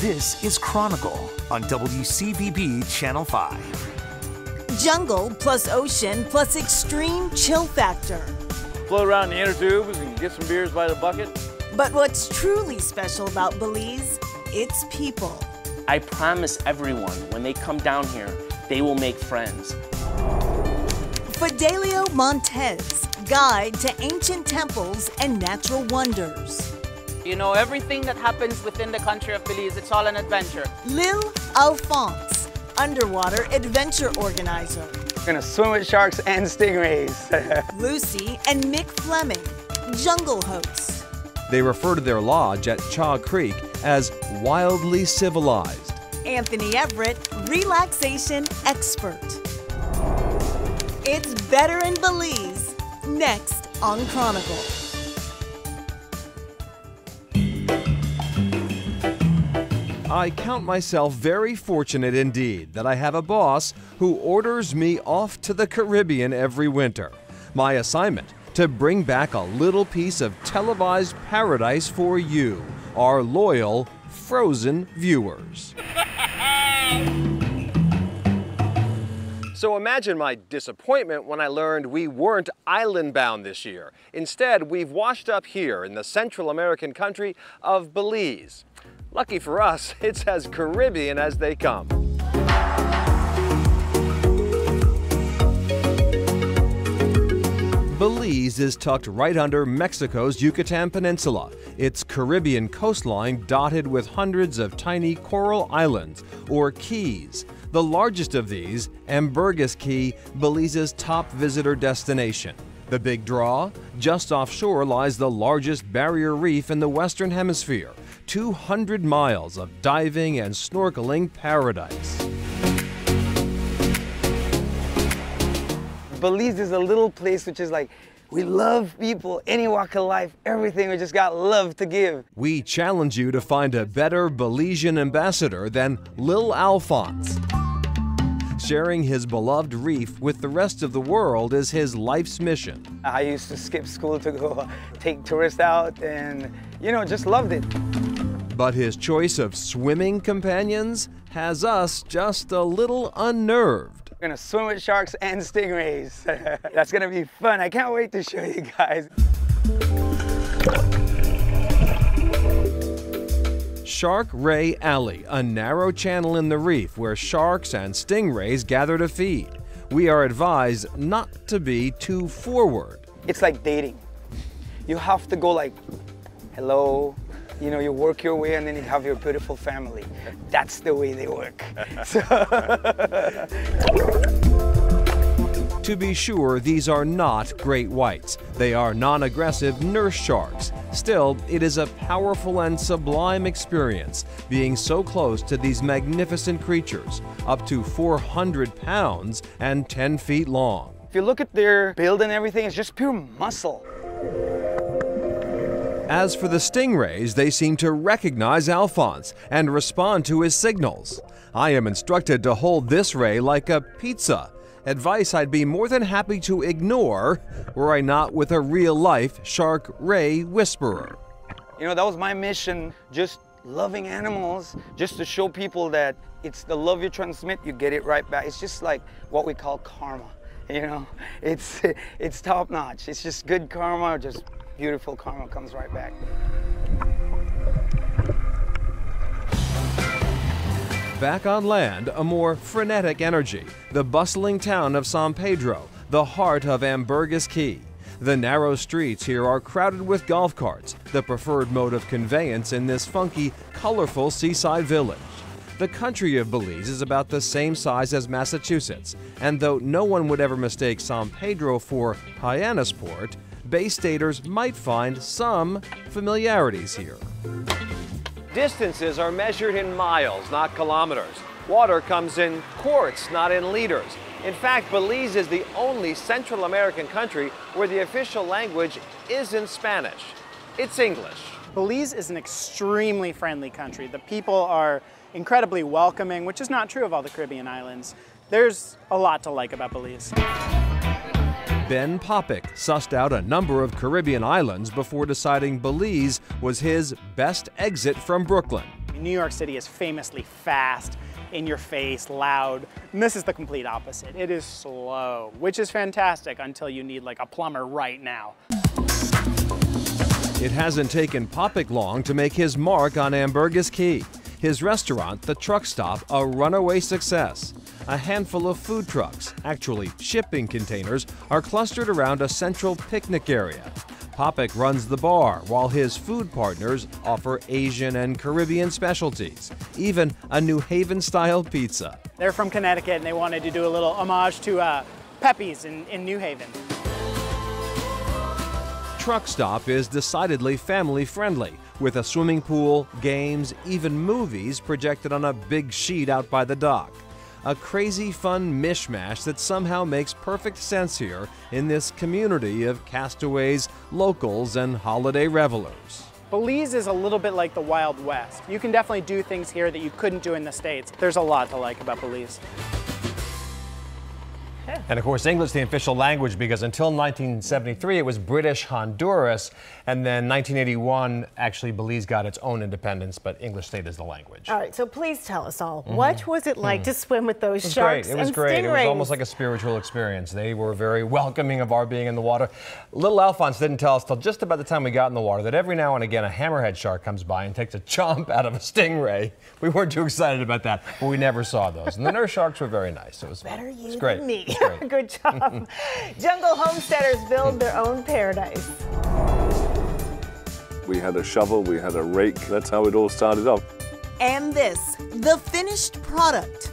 This is Chronicle on WCVB Channel 5. Jungle plus ocean plus extreme chill factor. Float around the inner tubes and get some beers by the bucket. But what's truly special about Belize, it's people. I promise everyone, when they come down here, they will make friends. Fidelio Montez, guide to ancient temples and natural wonders. You know, everything that happens within the country of Belize, it's all an adventure. Lil Alphonse, underwater adventure organizer. We're gonna swim with sharks and stingrays. Lucy and Mick Fleming, jungle hosts. They refer to their lodge at Chaw Creek as wildly civilized. Anthony Everett, relaxation expert. It's better in Belize, next on Chronicle. I count myself very fortunate indeed that I have a boss who orders me off to the Caribbean every winter. My assignment, to bring back a little piece of televised paradise for you, our loyal, frozen viewers. So imagine my disappointment when I learned we weren't island-bound this year. Instead, we've washed up here in the Central American country of Belize. Lucky for us, it's as Caribbean as they come. Belize is tucked right under Mexico's Yucatan Peninsula, its Caribbean coastline dotted with hundreds of tiny coral islands, or keys. The largest of these, Ambergris Caye, Belize's top visitor destination. The big draw? Just offshore lies the largest barrier reef in the Western Hemisphere, 200 miles of diving and snorkeling paradise. Belize is a little place which is like, we love people, any walk of life, everything. We just got love to give. We challenge you to find a better Belizean ambassador than Lil Alphonse. Sharing his beloved reef with the rest of the world is his life's mission. I used to skip school to go take tourists out and, you know, just loved it. But his choice of swimming companions has us just a little unnerved. We're gonna swim with sharks and stingrays. That's gonna be fun. I can't wait to show you guys. Shark Ray Alley, a narrow channel in the reef where sharks and stingrays gather to feed. We are advised not to be too forward. It's like dating. You have to go like, hello, you know, you work your way and then you have your beautiful family. That's the way they work. To be sure, these are not great whites. They are non-aggressive nurse sharks. Still, it is a powerful and sublime experience being so close to these magnificent creatures, up to 400 pounds and 10 feet long. If you look at their build and everything, it's just pure muscle. As for the stingrays, they seem to recognize Alphonse and respond to his signals. I am instructed to hold this ray like a pizza. Advice I'd be more than happy to ignore were I not with a real-life shark ray whisperer. You know, that was my mission, just loving animals, just to show people that it's the love you transmit, you get it right back. It's just like what we call karma, you know? It's top-notch. It's just good karma, just beautiful karma comes right back. Back on land, a more frenetic energy. The bustling town of San Pedro, the heart of Ambergris Caye. The narrow streets here are crowded with golf carts, the preferred mode of conveyance in this funky, colorful seaside village. The country of Belize is about the same size as Massachusetts, and though no one would ever mistake San Pedro for Hyannisport, Bay Staters might find some familiarities here. Distances are measured in miles, not kilometers. Water comes in quarts, not in liters. In fact, Belize is the only Central American country where the official language isn't Spanish. It's English. Belize is an extremely friendly country. The people are incredibly welcoming, which is not true of all the Caribbean islands. There's a lot to like about Belize. Ben Popick sussed out a number of Caribbean islands before deciding Belize was his best exit from Brooklyn. New York City is famously fast, in your face, loud, and this is the complete opposite. It is slow, which is fantastic until you need like a plumber right now. It hasn't taken Popik long to make his mark on Ambergris Caye. His restaurant, The Truck Stop, a runaway success. A handful of food trucks, actually shipping containers, are clustered around a central picnic area. Popik runs the bar, while his food partners offer Asian and Caribbean specialties, even a New Haven-style pizza. They're from Connecticut and they wanted to do a little homage to Pepe's in New Haven. Truck Stop is decidedly family-friendly, with a swimming pool, games, even movies projected on a big sheet out by the dock. A crazy fun mishmash that somehow makes perfect sense here in this community of castaways, locals, and holiday revelers. Belize is a little bit like the Wild West. You can definitely do things here that you couldn't do in the States. There's a lot to like about Belize. And of course, English the official language, because until 1973 it was British Honduras, and then 1981 actually Belize got its own independence, but English stayed as the language. All right, so please tell us all, what was it like to swim with those sharks and stingrays? It was great. It was almost like a spiritual experience. They were very welcoming of our being in the water. Little Alphonse didn't tell us till just about the time we got in the water that every now and again a hammerhead shark comes by and takes a chomp out of a stingray. We weren't too excited about that, but we never saw those. And the nurse sharks were very nice. It was better you was great. than me. Great. Good job. Jungle homesteaders build their own paradise. We had a shovel, we had a rake. That's how it all started off. And this, the finished product.